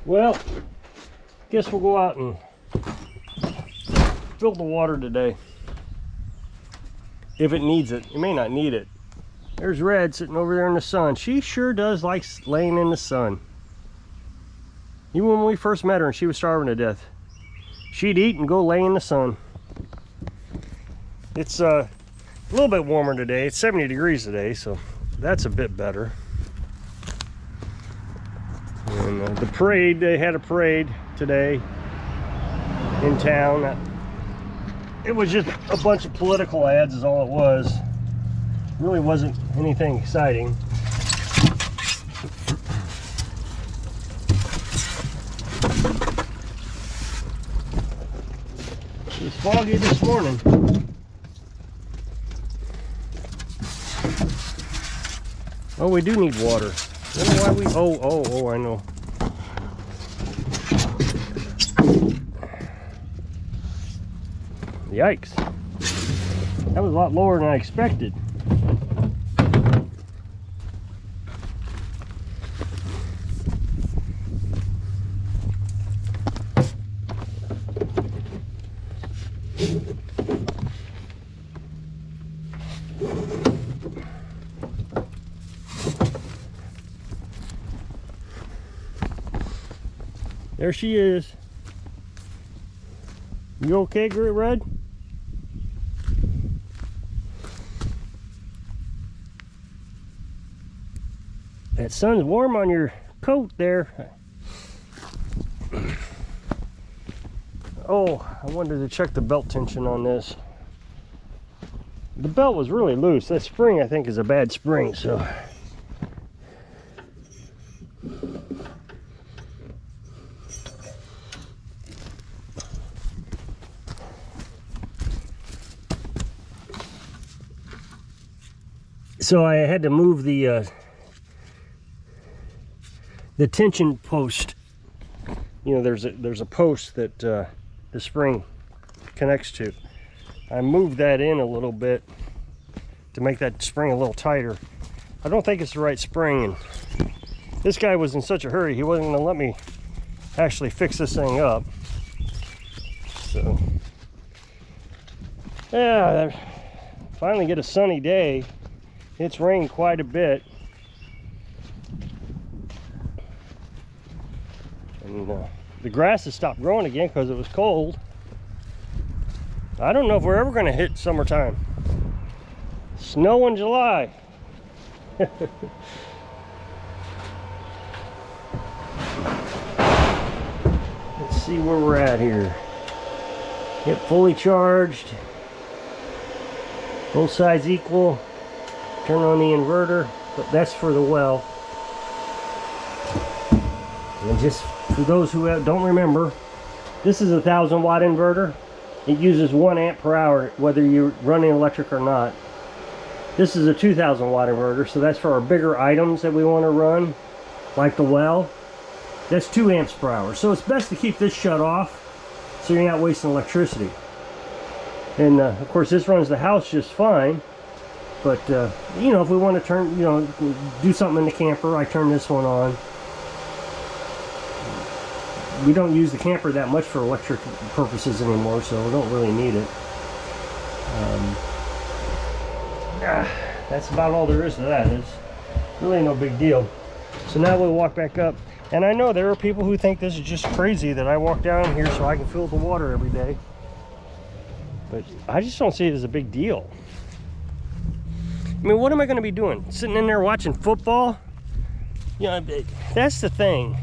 Well, guess we'll go out and fill the water today. If it needs it. It may not need it. There's Red sitting over there in the sun. She sure does like laying in the sun. Even when we first met her and she was starving to death, she'd eat and go lay in the sun. It's a little bit warmer today. It's 70 degrees today, so that's a bit better. And the parade, they had a parade today in town. It was just a bunch of political ads is all it was. Really wasn't anything exciting. It was foggy this morning. Oh, we do need water. I don't know why we, oh, I know. Yikes. That was a lot lower than I expected. There she is. You okay, Red? That sun's warm on your coat there. Oh, I wanted to check the belt tension on this. The belt was really loose. That spring, I think, is a bad spring, so. So I had to move the tension post. You know, there's a post that the spring connects to. I moved that in a little bit to make that spring a little tighter. I don't think it's the right spring, and this guy was in such a hurry he wasn't going to let me actually fix this thing up. So yeah, finally get a sunny day. It's rained quite a bit. And the grass has stopped growing again because it was cold. I don't know if we're ever going to hit summertime. Snow in July. Let's see where we're at here. Yep, fully charged. Both sides equal. Turn on the inverter, but that's for the well. And just for those who don't remember, this is a 1,000-watt inverter. It uses 1 amp per hour, whether you're running electric or not. This is a 2,000-watt inverter, so that's for our bigger items that we want to run, like the well. That's 2 amps per hour. So it's best to keep this shut off so you're not wasting electricity. And of course, this runs the house just fine. But, you know, if we want to turn, you know, do something in the camper, I turn this one on. We don't use the camper that much for electric purposes anymore, so we don't really need it. That's about all there is to that. It's really no big deal. So now we'll walk back up. And I know there are people who think this is just crazy that I walk down here so I can fill the water every day. But I just don't see it as a big deal. I mean, what am I going to be doing? Sitting in there watching football? You know, that's the thing.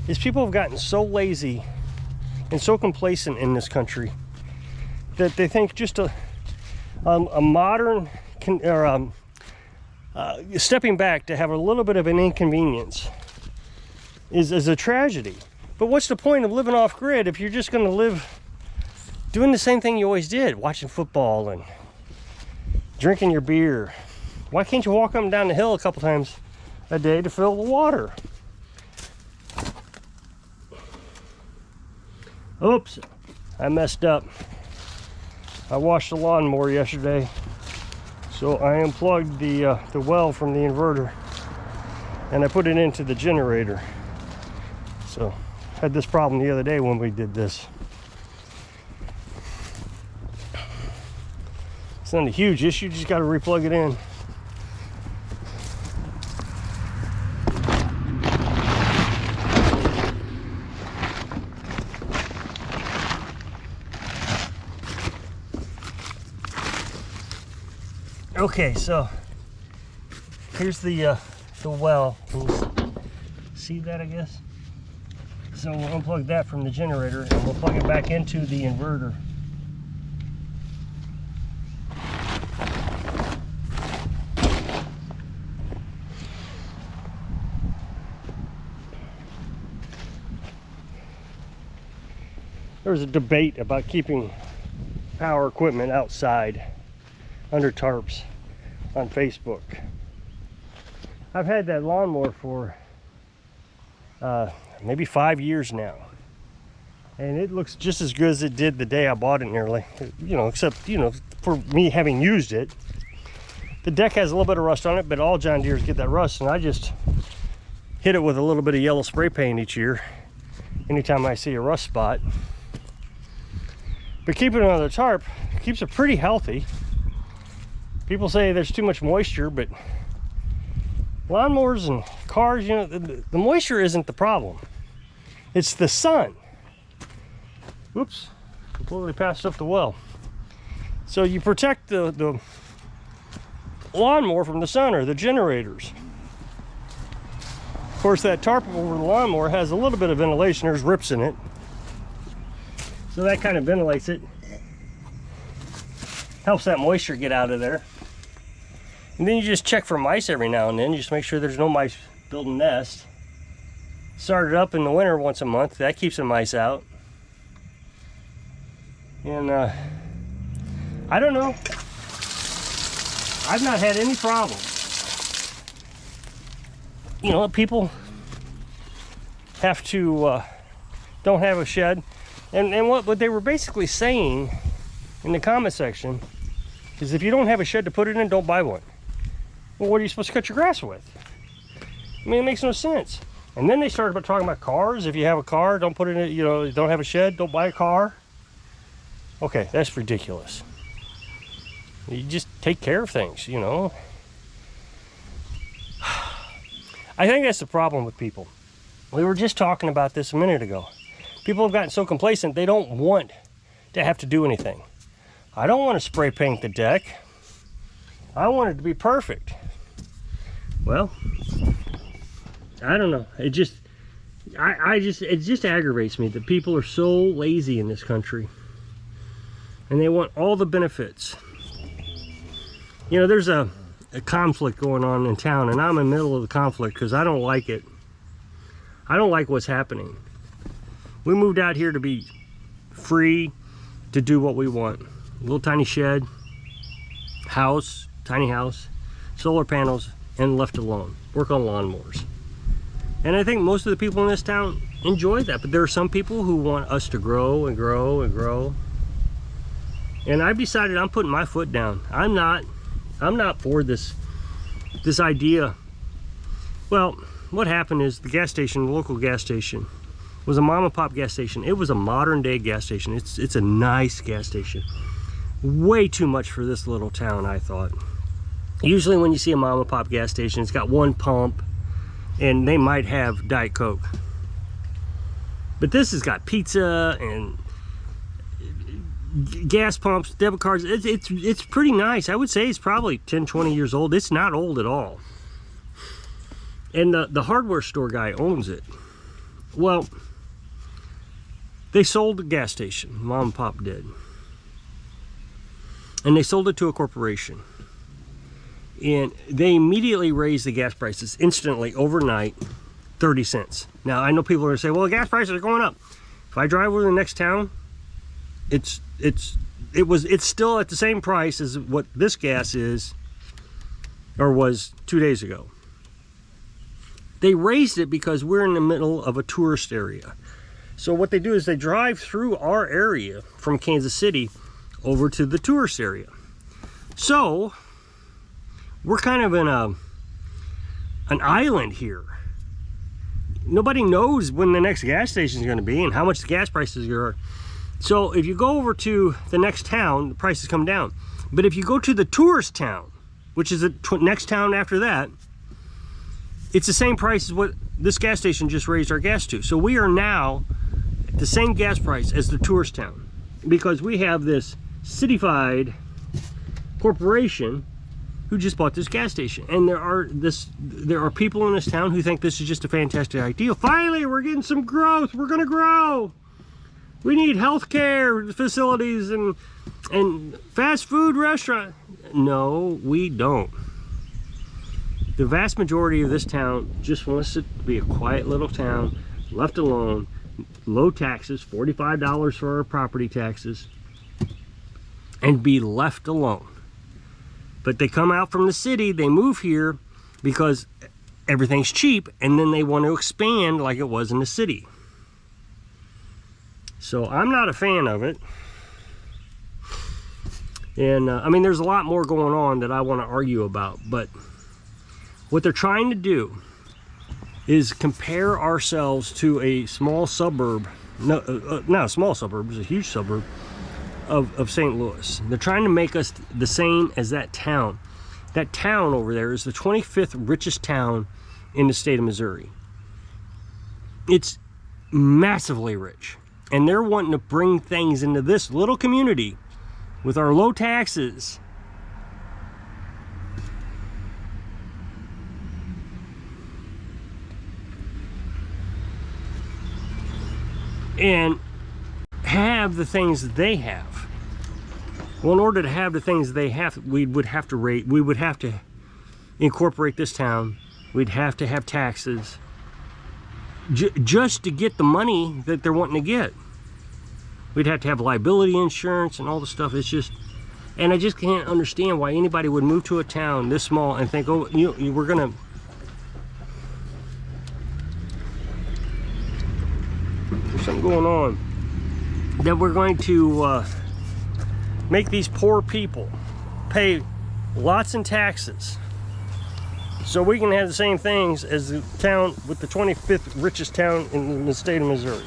Is people have gotten so lazy and so complacent in this country that they think just a modern stepping back to have a little bit of an inconvenience is a tragedy. But what's the point of living off grid if you're just going to live doing the same thing you always did, watching football and drinking your beer? Why can't you walk up and down the hill a couple times a day to fill the water? Oops, I messed up. I washed the lawnmower yesterday, so I unplugged the well from the inverter and I put it into the generator. So had this problem the other day when we did this. It's not a huge issue, just got to replug it in. Okay, so here's the well. Can you see that, I guess? So we'll unplug that from the generator and we'll plug it back into the inverter. There was a debate about keeping power equipment outside under tarps on Facebook. I've had that lawnmower for maybe 5 years now, and it looks just as good as it did the day I bought it nearly, you know, except, you know, for me having used it, the deck has a little bit of rust on it, but all John Deeres get that rust, and I just hit it with a little bit of yellow spray paint each year anytime I see a rust spot. But keeping it on the tarp keeps it pretty healthy. People say there's too much moisture, but lawnmowers and cars, you know, the moisture isn't the problem. It's the sun. Whoops, completely passed up the well. So you protect the lawnmower from the sun or the generators. Of course, that tarp over the lawnmower has a little bit of ventilation. There's rips in it, so that kind of ventilates it. Helps that moisture get out of there. And then you just check for mice every now and then. Just make sure there's no mice building nests. Start it up in the winter once a month. That keeps the mice out. And I don't know. I've not had any problems. You know, people have to don't have a shed. And what they were basically saying in the comment section is if you don't have a shed to put it in, don't buy one. Well, what are you supposed to cut your grass with? I mean, it makes no sense. And then they started talking about cars. If you have a car, don't put it in, you know, don't have a shed, don't buy a car. Okay, that's ridiculous. You just take care of things, you know. I think that's the problem with people. We were just talking about this a minute ago. People have gotten so complacent, they don't want to have to do anything. I don't want to spray paint the deck. I want it to be perfect. Well, I don't know. It just aggravates me that people are so lazy in this country. And they want all the benefits. You know, there's a conflict going on in town, and I'm in the middle of the conflict because I don't like it. I don't like what's happening. We moved out here to be free to do what we want. A little tiny shed, house, tiny house, solar panels, and left alone. Work on lawnmowers. And I think most of the people in this town enjoy that, but there are some people who want us to grow and grow and grow. And I've decided I'm putting my foot down. I'm not for this idea. Well, what happened is the gas station, the local gas station, was a mom and pop gas station. It was a modern day gas station. It's a nice gas station. Way too much for this little town, I thought. Usually when you see a mom and pop gas station, it's got one pump and they might have Diet Coke. But this has got pizza and gas pumps, debit cards. It's pretty nice. I would say it's probably 10, 20 years old. It's not old at all. And the hardware store guy owns it. Well, they sold the gas station, mom and pop did. And they sold it to a corporation. And they immediately raised the gas prices instantly, overnight, 30 cents. Now, I know people are gonna say, well, gas prices are going up. If I drive over to the next town, it's still at the same price as what this gas is, or was 2 days ago. They raised it because we're in the middle of a tourist area. So what they do is they drive through our area from Kansas City over to the tourist area. So we're kind of in an island here. nobody knows when the next gas station is going to be and how much the gas prices are. So if you go over to the next town, the prices come down. But if you go to the tourist town, which is the next town after that, it's the same price as what this gas station just raised our gas to. So we are now at the same gas price as the tourist town, because we have this cityfied corporation who just bought this gas station. And there are people in this town who think this is just a fantastic idea. Finally, we're getting some growth. We're gonna grow. We need healthcare facilities and fast food restaurant. No, we don't. The vast majority of this town just wants to be a quiet little town, left alone, low taxes, $45 for our property taxes, and be left alone. But they come out from the city, they move here because everything's cheap, and then they want to expand like it was in the city. So I'm not a fan of it. And I mean, there's a lot more going on that I want to argue about, but what they're trying to do is compare ourselves to a small suburb, not a small suburb, it's a huge suburb of St. Louis. They're trying to make us the same as that town. That town over there is the 25th richest town in the state of Missouri. It's massively rich. And they're wanting to bring things into this little community with our low taxes. And have the things that they have. Well, in order to have the things they have, we would have to incorporate this town. We'd have to have taxes just to get the money that they're wanting to get. We'd have to have liability insurance and all the stuff. It's just, and I just can't understand why anybody would move to a town this small and think, oh, we're gonna, there's something going on, that we're going to make these poor people pay lots in taxes so we can have the same things as the town with the 25th richest town in the state of Missouri.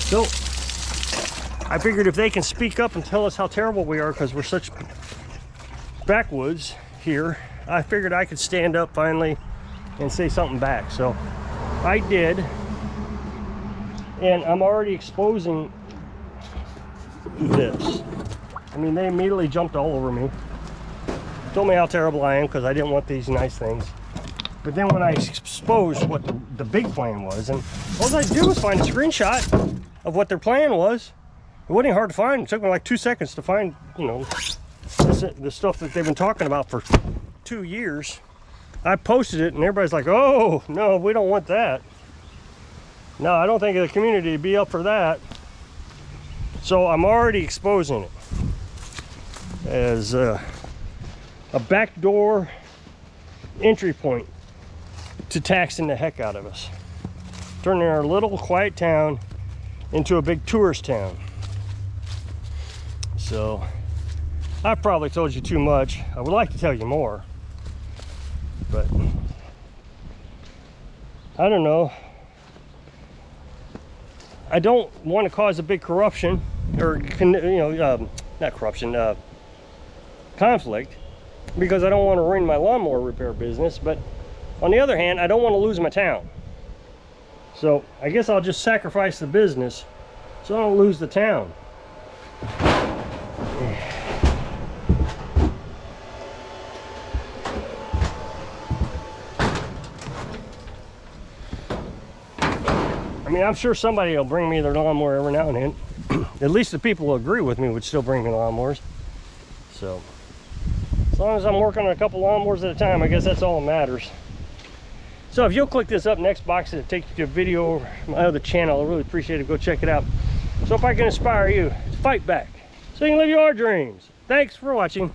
So I figured if they can speak up and tell us how terrible we are because we're such backwoods here, I figured I could stand up finally and say something back. So I did, and I'm already exposing this. I mean, they immediately jumped all over me, told me how terrible I am because I didn't want these nice things. But then when I exposed what the big plan was, and all I did was find a screenshot of what their plan was. It wasn't hard to find. It took me like 2 seconds to find, you know, the stuff that they've been talking about for 2 years. I posted it and everybody's like, oh, no, we don't want that. No, I don't think the community would be up for that. So I'm already exposing it as a backdoor entry point to taxing the heck out of us. Turning our little quiet town into a big tourist town. So I've probably told you too much. I would like to tell you more, but I don't know. I don't want to cause a big corruption, or not corruption, conflict, because I don't want to ruin my lawnmower repair business. But on the other hand, I don't want to lose my town. So I guess I'll just sacrifice the business so I don't lose the town. I mean, I'm sure somebody will bring me their lawnmower every now and then. At least the people who agree with me would still bring me lawnmowers. So as long as I'm working on a couple lawnmowers at a time, I guess that's all that matters. So if you'll click this up next box, it'll take you to a video of my other channel. I really appreciate it. Go check it out. So if I can inspire you to fight back so you can live your dreams. Thanks for watching.